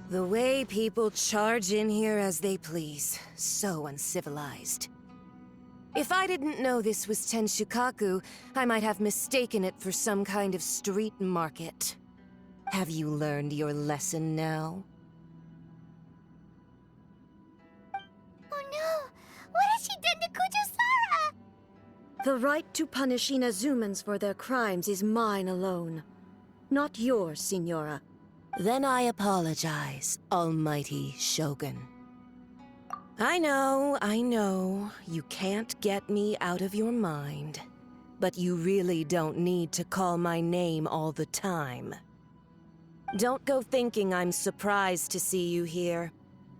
The way people charge in here as they please. So uncivilized. If I didn't know this was Tenshukaku, I might have mistaken it for some kind of street market. Have you learned your lesson now? Oh no! What has she done to Kujusara? The right to punish Inazumans for their crimes is mine alone. Not yours, Signora. Then I apologize, Almighty Shogun. I know, you can't get me out of your mind. But you really don't need to call my name all the time. Don't go thinking I'm surprised to see you here.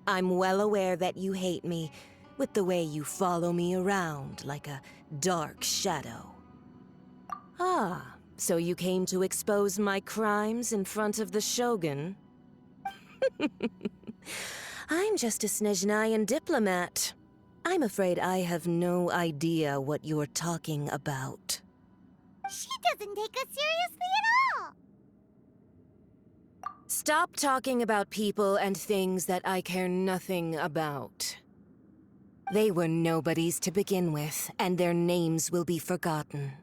I'm well aware that you hate me, with the way you follow me around like a dark shadow. Ah, so you came to expose my crimes in front of the Shogun? I'm just a Snezhnayan diplomat. I'm afraid I have no idea what you're talking about. She doesn't take us seriously at all! Stop talking about people and things that I care nothing about. They were nobodies to begin with, and their names will be forgotten.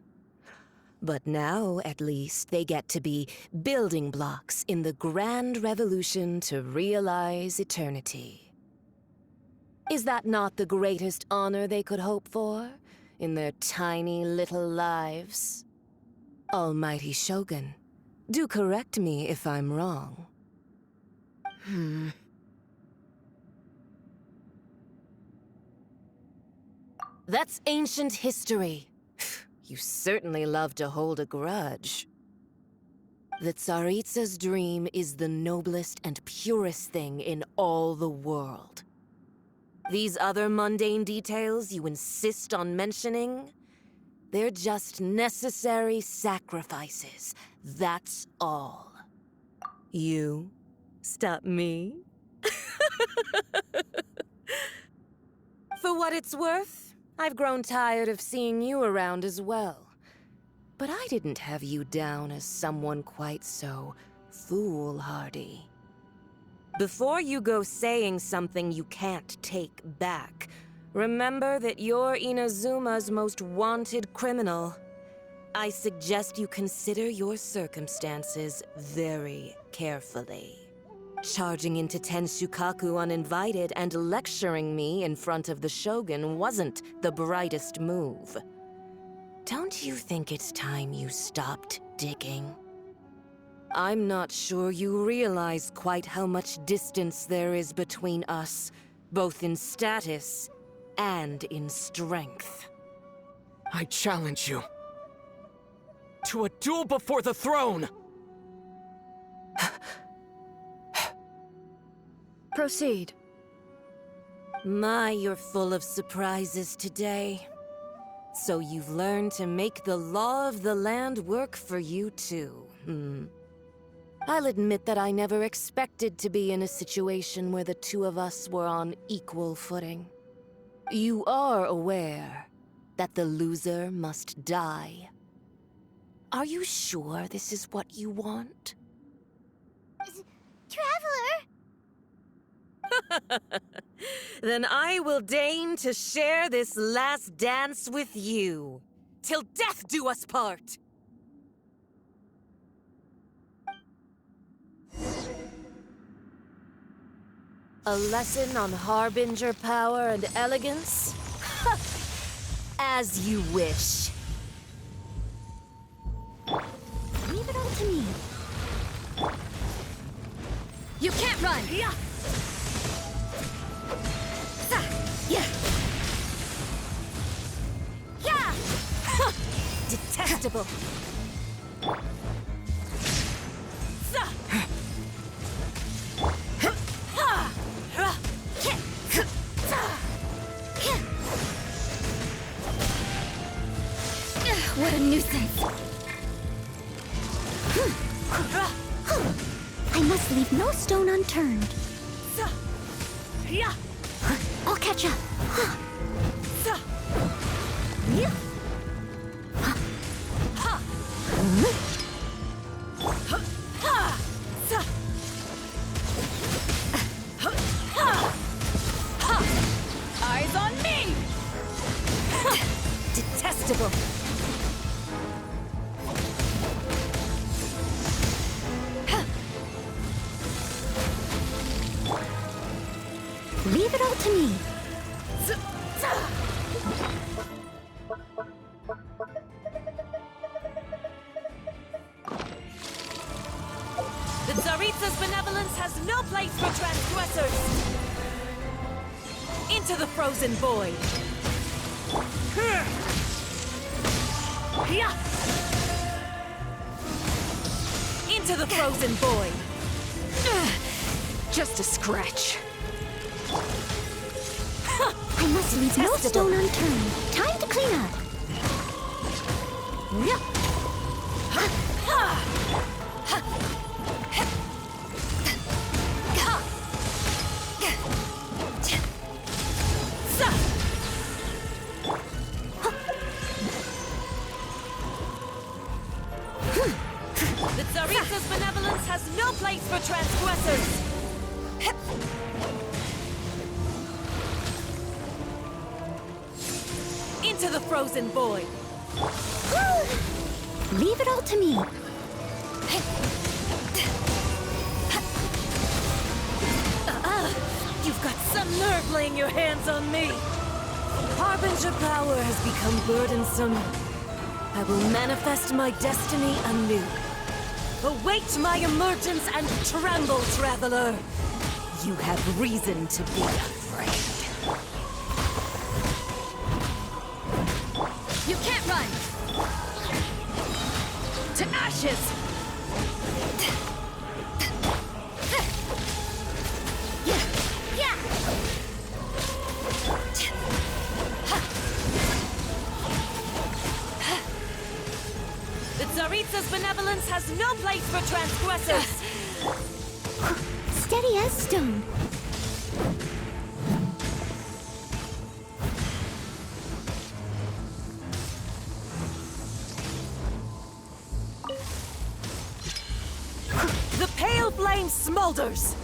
But now, at least, they get to be building blocks in the grand revolution to realize eternity. Is that not the greatest honor they could hope for, in their tiny little lives? Almighty Shogun, do correct me if I'm wrong. That's ancient history. You certainly love to hold a grudge. The Tsaritsa's dream is the noblest and purest thing in all the world. These other mundane details you insist on mentioning, they're just necessary sacrifices. That's all. You stop me? For what it's worth, I've grown tired of seeing you around as well. But I didn't have you down as someone quite so foolhardy. Before you go saying something you can't take back, remember that you're Inazuma's most wanted criminal. I suggest you consider your circumstances very carefully. Charging into Tenshukaku uninvited and lecturing me in front of the Shogun wasn't the brightest move. Don't you think it's time you stopped digging? I'm not sure you realize quite how much distance there is between us, both in status and in strength. I challenge you to a duel before the throne! Proceed. My, you're full of surprises today. So you've learned to make the law of the land work for you too, I'll admit that I never expected to be in a situation where the two of us were on equal footing. You are aware that the loser must die. Are you sure this is what you want? Traveler! Then I will deign to share this last dance with you. Till death do us part! A lesson on Harbinger power and elegance? As you wish. Leave it up to me. You can't run! Yeah! Yeah! Yeah! Detestable! What a nuisance! I must leave no stone unturned. I'll catch up. detestable. Leave it all to me. The Tsaritsa's benevolence has no place for transgressors! Into the frozen void! Into the frozen void! Just a scratch. I must leave no stone unturned. Time to clean up. The Tsaritsa's benevolence has no place for transgressors! Into the frozen void! Leave it all to me. You've got some nerve laying your hands on me! Harbinger power has become burdensome. I will manifest my destiny anew. Await my emergence and tremble, traveler! You have reason to be afraid. You can't run! To ashes! The Tsaritsa's benevolence has no place for transgressors! Steady as stone. The pale flame smolders!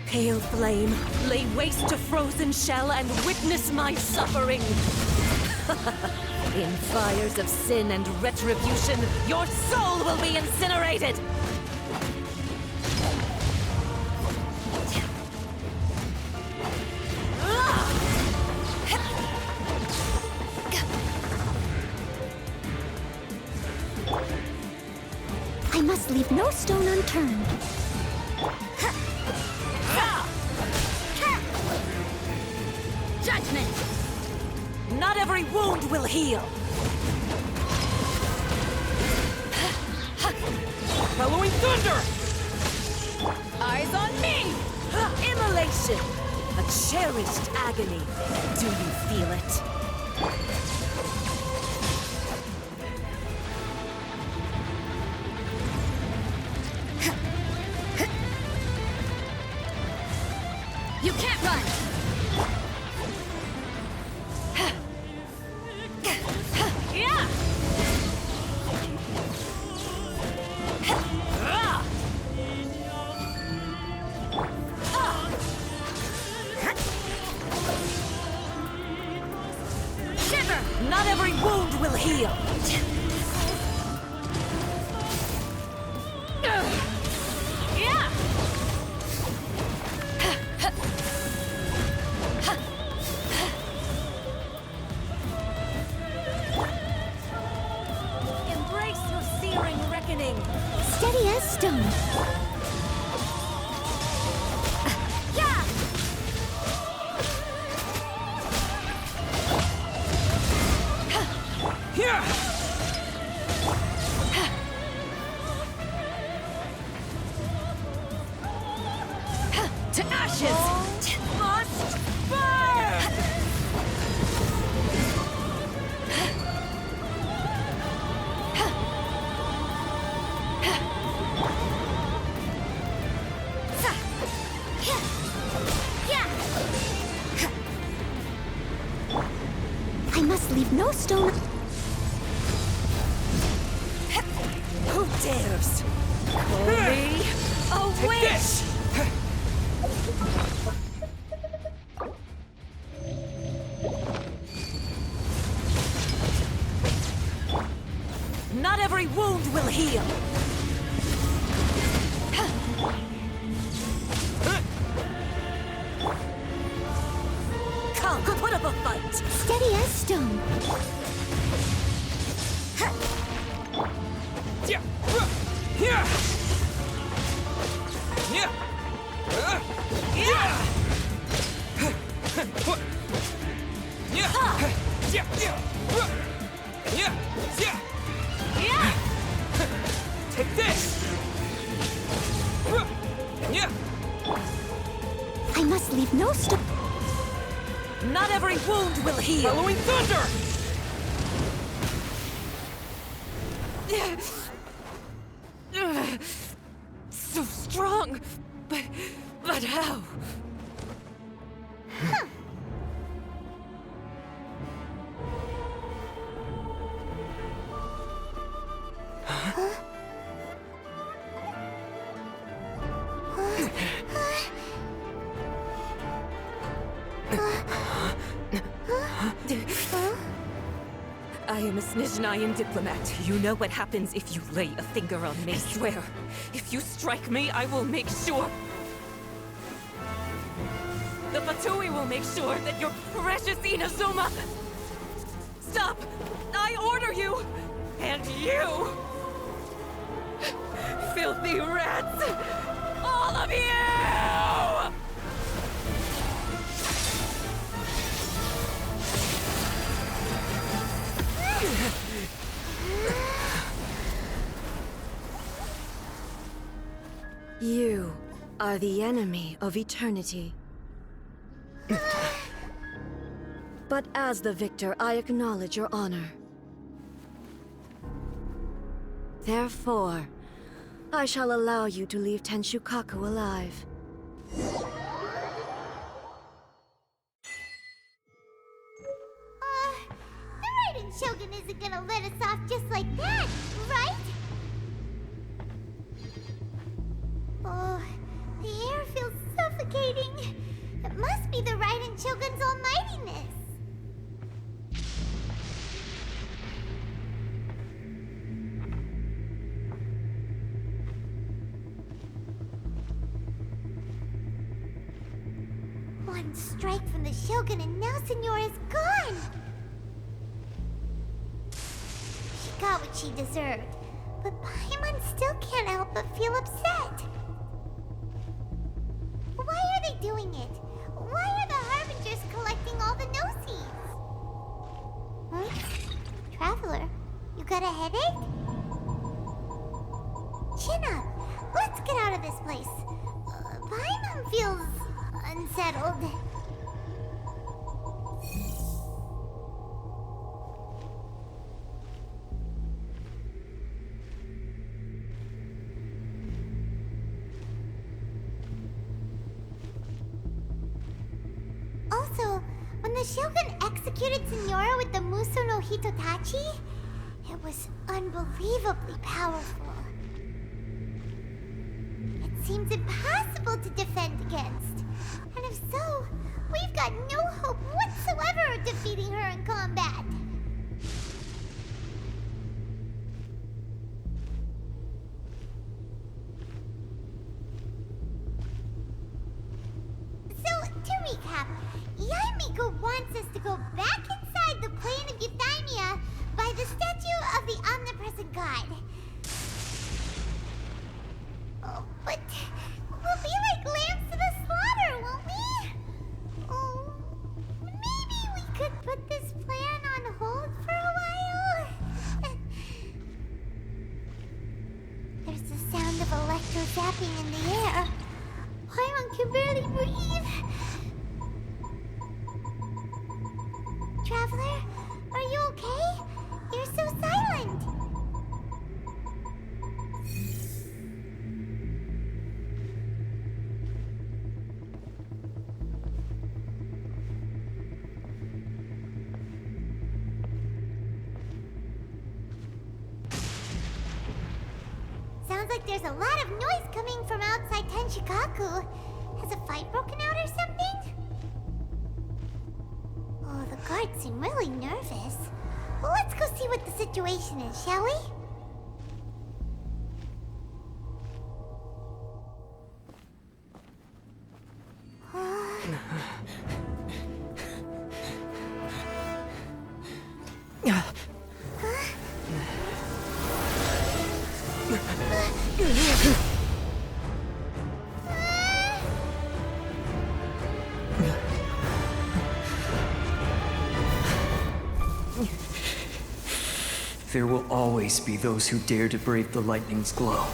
Pale flame, lay waste to frozen shell and witness my suffering! In fires of sin and retribution, your soul will be incinerated! I must leave no stone unturned. Judgment! Not every wound will heal! Following thunder! Eyes on me! Immolation! A cherished agony. Do you feel it? You can't run! Yeah! Shiver! Not every wound will heal! Yeah! Embrace your searing reckoning! Steady as stone. Yeah! Here! to ashes! Must burn! I must leave no stone. Who dares call me a witch? Not every wound will heal. Come, put up a fight. Steady as stone. Yeah. Yeah. Yeah. Yeah. Yeah. Take this. Yeah. I must leave no stone. Not every wound will heal. Following thunder. So strong, but how? I am a Snezhnayan diplomat. You know what happens if you lay a finger on me. I swear, if you strike me, I will make sure... The Fatui will make sure that your precious Inazuma... Stop! I order you! And you! Filthy rats! All of you! You are the enemy of eternity. But as the victor, I acknowledge your honor. Therefore, I shall allow you to leave Tenshukaku alive. The Raiden Shogun isn't gonna let us off just like that, right? Oh, the air feels suffocating. It must be the Raiden Shogun's almightiness. One strike from the Shogun and now Senora is gone! She got what she deserved, but Paimon still can't help but feel upset. Why are they doing it? Why are the Harbingers collecting all the no-seeds? Huh? Traveler, you got a headache? Chin up. Let's get out of this place. Paimon feels unsettled. Also, when the Shogun executed Senora with the Muso no Hitotachi, it was unbelievably powerful. It seems impossible to defend against. And if so, we've got no hope whatsoever of defeating her in combat. So, to recap, Yaimiko wants us to go back inside the plane of Euthymia by the statue of the omnipresent god. Oh, but we'll be like lambs to the slaughter, won't we? Oh, maybe we could put this plan on hold for a while? There's the sound of electro zapping in the air. Paimon can barely breathe. Traveler, are you okay? You're so silent. Sounds like there's a lot of noise coming from outside Tenshikaku. Has a fight broken out or something? Oh, the guards seem really nervous. Well, let's go see what the situation is, shall we? There will always be those who dare to brave the lightning's glow.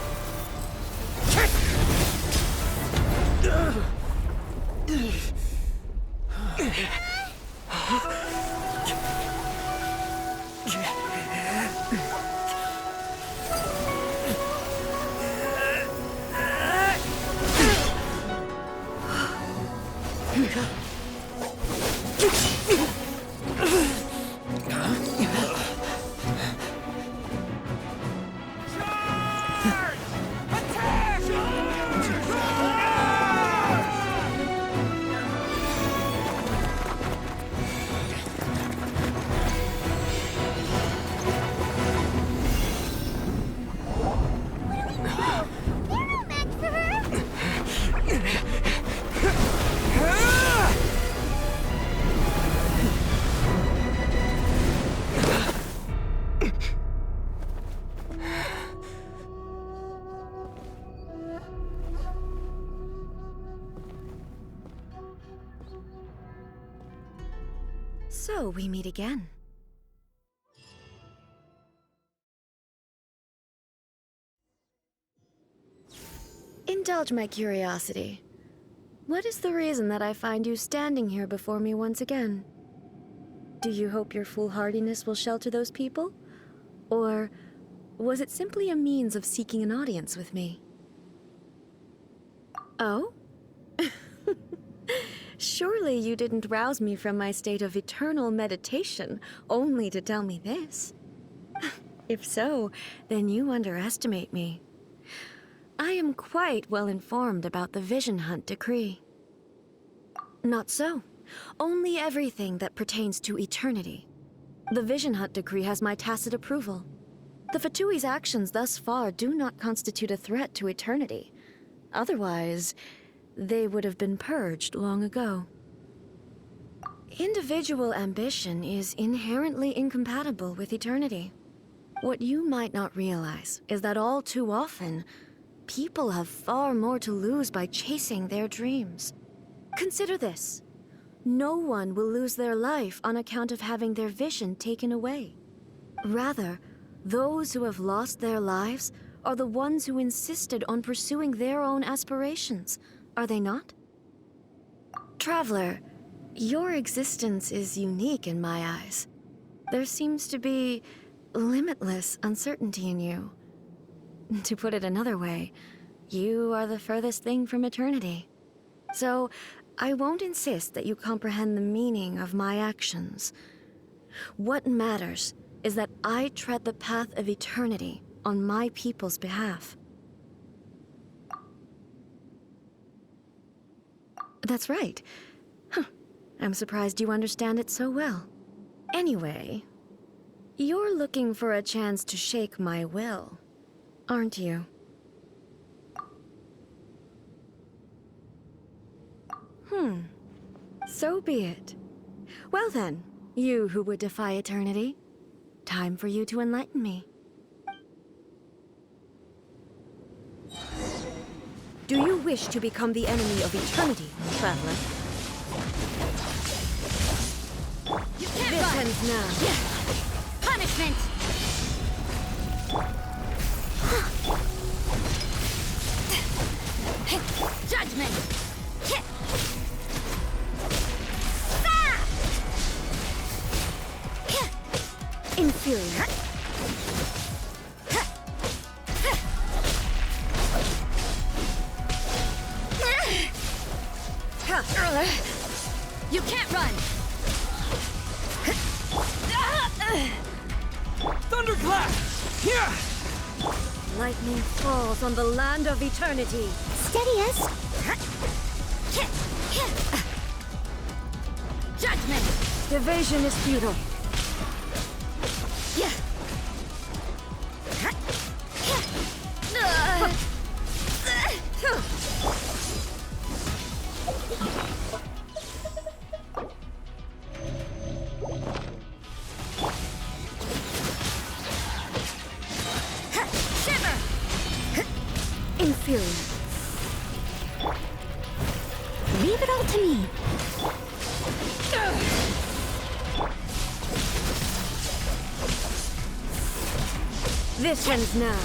So we meet again. Indulge my curiosity. What is the reason that I find you standing here before me once again? Do you hope your foolhardiness will shelter those people? Or was it simply a means of seeking an audience with me? Oh? Surely you didn't rouse me from my state of eternal meditation only to tell me this. If so, then you underestimate me. I am quite well informed about the Vision Hunt decree. Not so. Only everything that pertains to eternity. The Vision Hunt decree has my tacit approval. The Fatui's actions thus far do not constitute a threat to eternity. Otherwise, they would have been purged long ago. Individual ambition is inherently incompatible with eternity. What you might not realize is that all too often, people have far more to lose by chasing their dreams. Consider this. No one will lose their life on account of having their vision taken away. Rather, those who have lost their lives are the ones who insisted on pursuing their own aspirations, are they not? Traveler, your existence is unique in my eyes. There seems to be limitless uncertainty in you. To put it another way, you are the furthest thing from eternity. So, I won't insist that you comprehend the meaning of my actions. What matters is that I tread the path of eternity on my people's behalf. That's right. Huh. I'm surprised you understand it so well. Anyway, you're looking for a chance to shake my will, aren't you? So be it. Well then, you who would defy eternity, time for you to enlighten me. Do you wish to become the enemy of eternity, traveler? You can't This run! ends now. Punishment! Judgment! You can't run! Thunderclap! Here! Lightning falls on the land of eternity. Steady us. Judgment! Evasion is futile. Inferior. Leave it all to me. This ends now.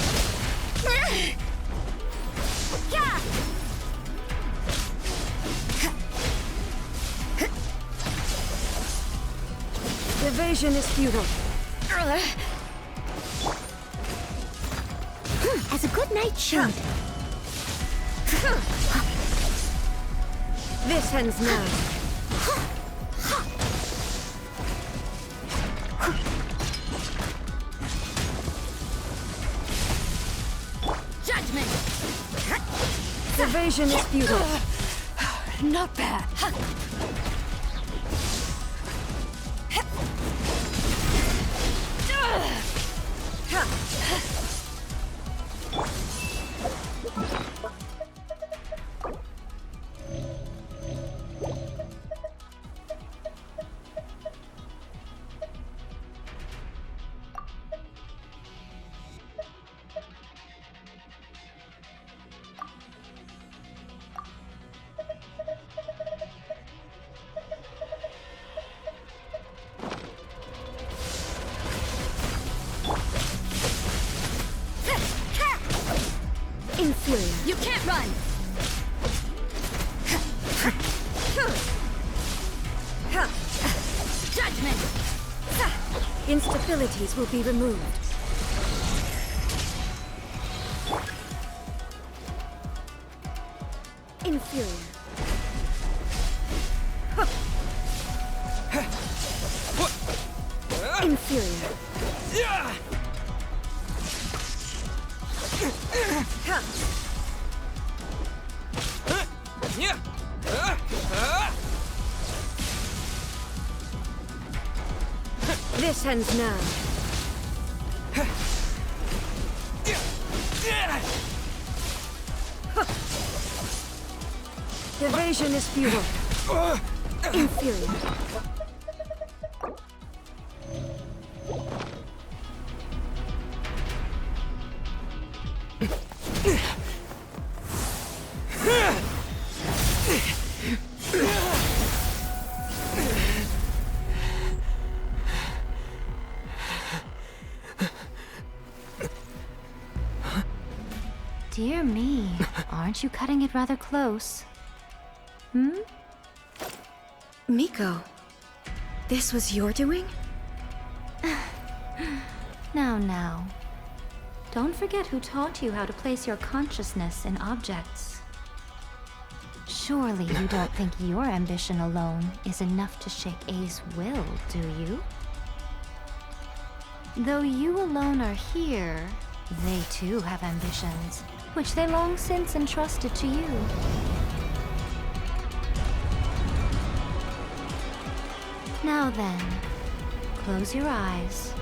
Evasion is futile. As a good night should. This ends now. Judgment. Evasion is futile. Not bad. Inferior. You can't run. Judgment. Instabilities will be removed. Inferior. Inferior. This ends now. Evasion is futile. Inferior. Dear me, aren't you cutting it rather close? Hmm? Miko, this was your doing? Now. Don't forget who taught you how to place your consciousness in objects. Surely you don't think your ambition alone is enough to shake A's will, do you? Though you alone are here, they too have ambitions, which they long since entrusted to you. Now then, close your eyes.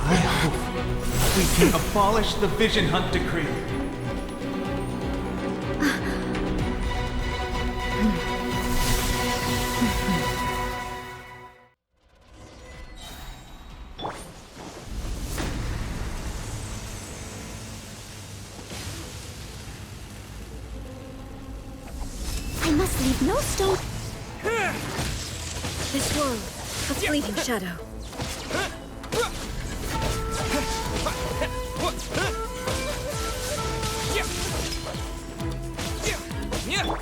I hope we can abolish the Vision Hunt Decree. I must leave no stone. This world, a fleeting shadow.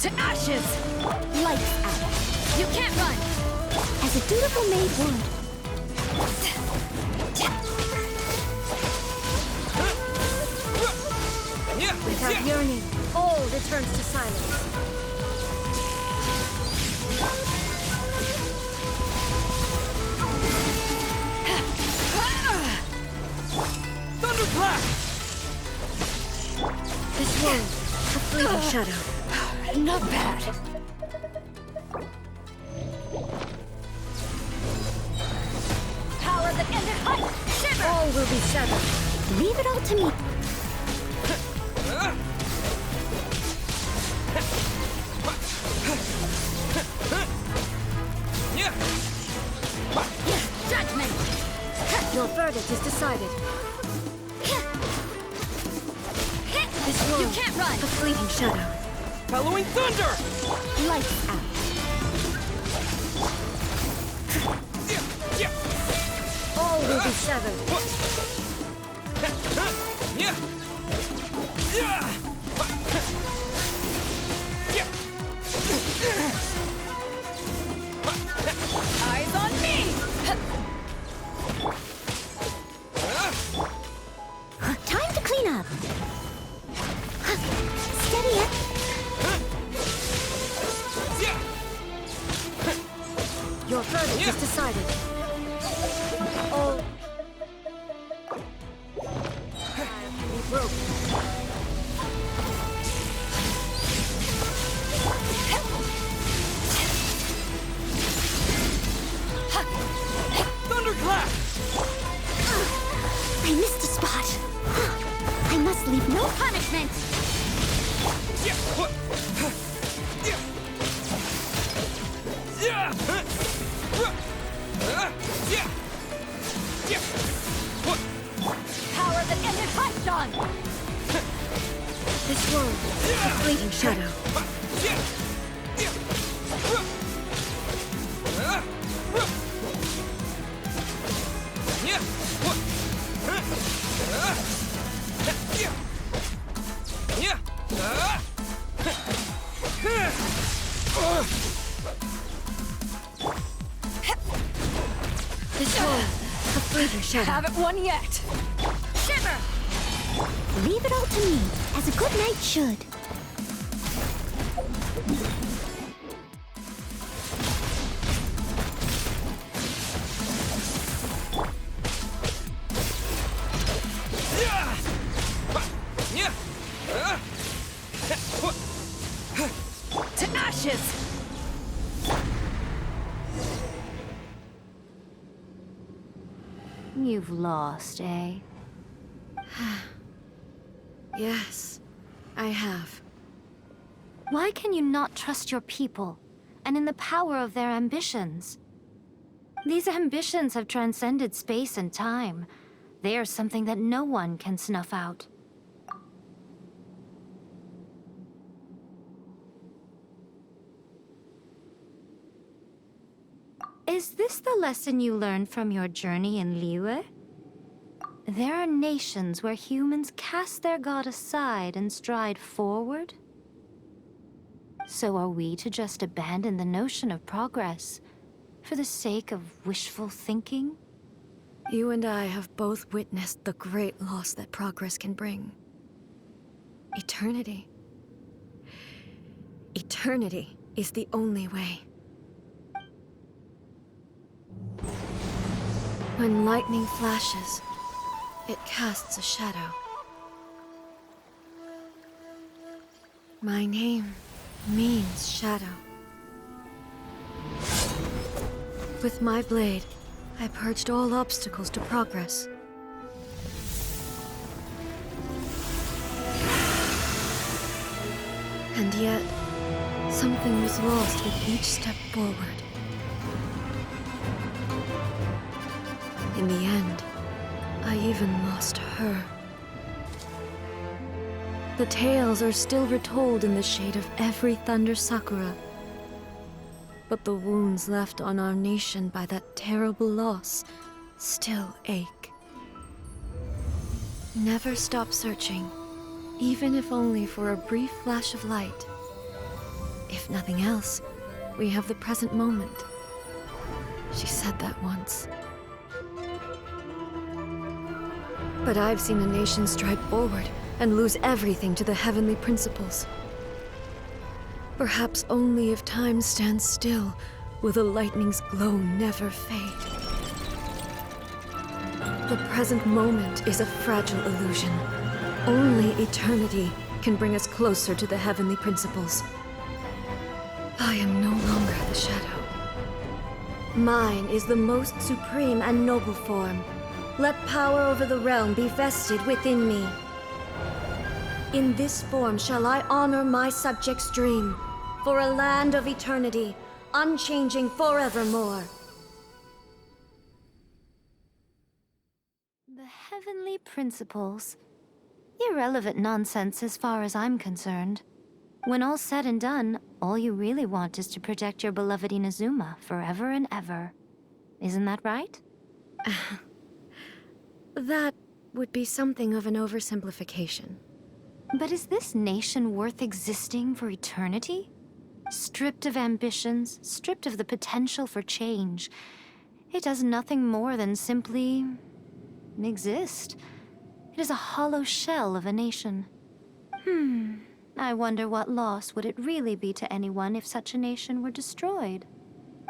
To ashes! Lights out. You can't run! As a dutiful maid would. Without yearning, all returns to silence. Thunderclap! This world, a fleeting shadow. Not bad. Power that ended height! Shiver! All will be severed. Leave it all to me. Judgment! Your verdict is decided. This world, you can't run! A fleeting shadow. Bellowing thunder! Lights out. All will be severed. Eyes on me! Time to clean up. Steady it. Your verdict is decided. All will be broken. Thunderclap! I missed a spot. I must leave no punishment. Power that ended height, Dawn! This world, a fleeting shadow. This world, a fleeting shadow. Haven't won yet. Shiver! Leave it all to me, as a good knight should. To ashes! You've lost, eh? Yes, I have. Why can you not trust your people, and in the power of their ambitions? These ambitions have transcended space and time. They are something that no one can snuff out. Is this the lesson you learned from your journey in Liyue? There are nations where humans cast their god aside and stride forward. So are we to just abandon the notion of progress for the sake of wishful thinking? You and I have both witnessed the great loss that progress can bring. Eternity. Eternity is the only way. When lightning flashes, it casts a shadow. My name means shadow. With my blade, I purged all obstacles to progress. And yet, something was lost with each step forward. In the end, I even lost her. The tales are still retold in the shade of every Thunder Sakura. But the wounds left on our nation by that terrible loss still ache. Never stop searching, even if only for a brief flash of light. If nothing else, we have the present moment. She said that once. But I've seen a nation stride forward and lose everything to the heavenly principles. Perhaps only if time stands still will the lightning's glow never fade. The present moment is a fragile illusion. Only eternity can bring us closer to the heavenly principles. I am no longer the shadow. Mine is the most supreme and noble form. Let power over the realm be vested within me. In this form shall I honor my subjects' dream, for a land of eternity, unchanging forevermore. The heavenly principles. Irrelevant nonsense as far as I'm concerned. When all's said and done, all you really want is to protect your beloved Inazuma forever and ever. Isn't that right? That would be something of an oversimplification. But is this nation worth existing for eternity? Stripped of ambitions, stripped of the potential for change, it does nothing more than simply exist. It is a hollow shell of a nation. I wonder what loss would it really be to anyone if such a nation were destroyed?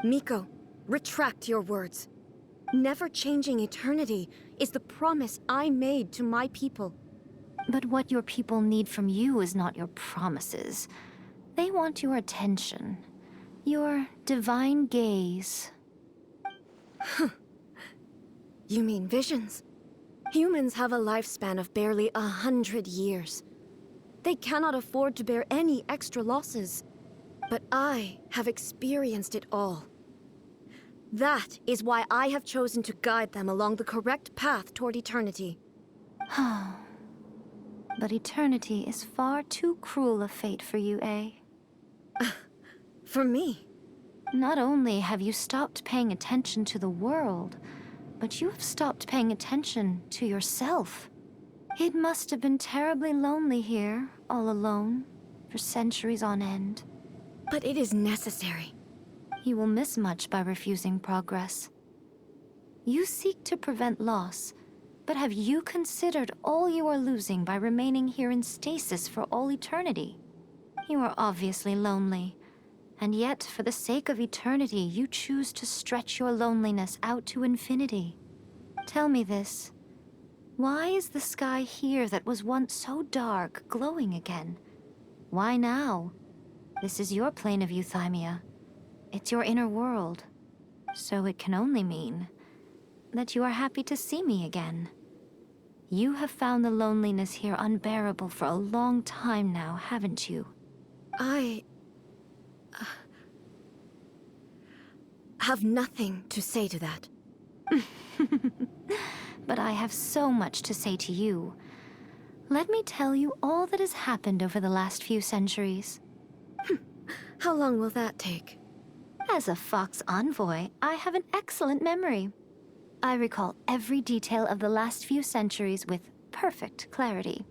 Miko, retract your words. Never changing eternity is the promise I made to my people. But what your people need from you is not your promises. They want your attention. Your divine gaze. You mean visions? Humans have a lifespan of barely 100 years. They cannot afford to bear any extra losses. But I have experienced it all. That is why I have chosen to guide them along the correct path toward eternity. But eternity is far too cruel a fate for you, eh? For me? Not only have you stopped paying attention to the world, but you have stopped paying attention to yourself. It must have been terribly lonely here, all alone, for centuries on end. But it is necessary. You will miss much by refusing progress. You seek to prevent loss, but have you considered all you are losing by remaining here in stasis for all eternity? You are obviously lonely, and yet for the sake of eternity, you choose to stretch your loneliness out to infinity. Tell me this. Why is the sky here that was once so dark glowing again? Why now? This is your plane of euthymia. It's your inner world. So it can only mean that you are happy to see me again. You have found the loneliness here unbearable for a long time now, haven't you? I have nothing to say to that. But I have so much to say to you. Let me tell you all that has happened over the last few centuries. How long will that take? As a Fox envoy, I have an excellent memory. I recall every detail of the last few centuries with perfect clarity.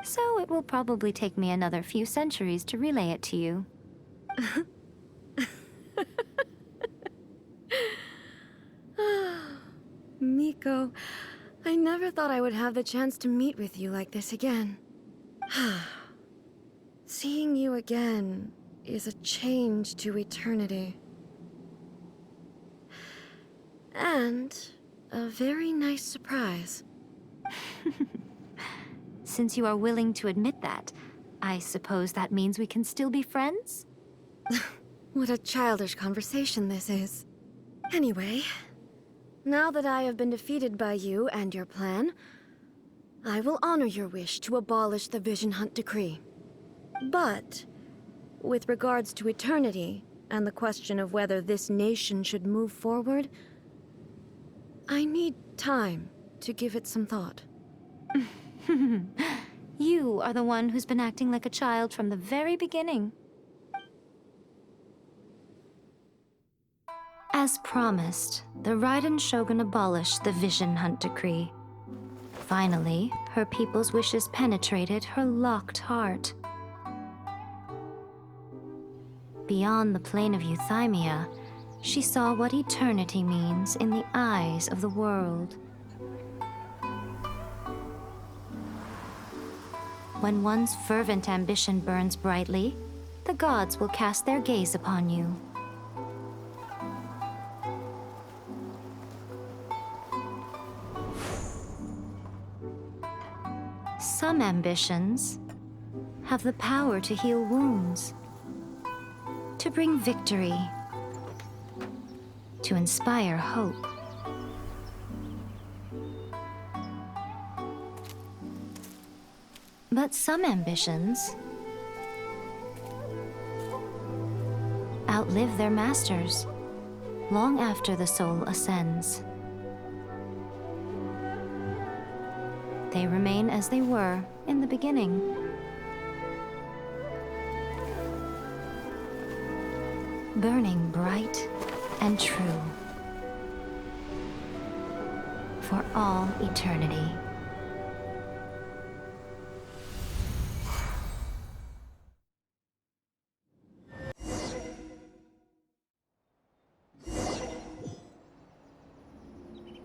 So it will probably take me another few centuries to relay it to you. Miko, I never thought I would have the chance to meet with you like this again. Seeing you again is a change to eternity. And a very nice surprise. Since you are willing to admit that, I suppose that means we can still be friends? What a childish conversation this is. Anyway, now that I have been defeated by you and your plan, I will honor your wish to abolish the Vision Hunt Decree. But, with regards to eternity, and the question of whether this nation should move forward, I need time to give it some thought. You are the one who's been acting like a child from the very beginning. As promised, the Raiden Shogun abolished the Vision Hunt Decree. Finally, her people's wishes penetrated her locked heart. Beyond the plane of euthymia, she saw what eternity means in the eyes of the world. When one's fervent ambition burns brightly, the gods will cast their gaze upon you. Some ambitions have the power to heal wounds, to bring victory, to inspire hope. But some ambitions outlive their masters long after the soul ascends. They remain as they were in the beginning. Burning bright and true for all eternity.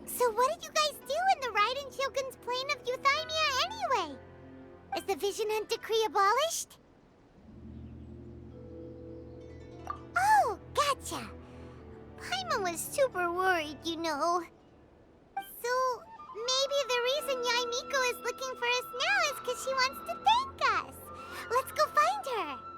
So what did you guys do in the Raiden Shogun's plane of euthymia anyway? Is the Vision Hunt decree abolished? Oh, gotcha. Paimon was super worried, you know. So, maybe the reason Yaimiko is looking for us now is because she wants to thank us. Let's go find her.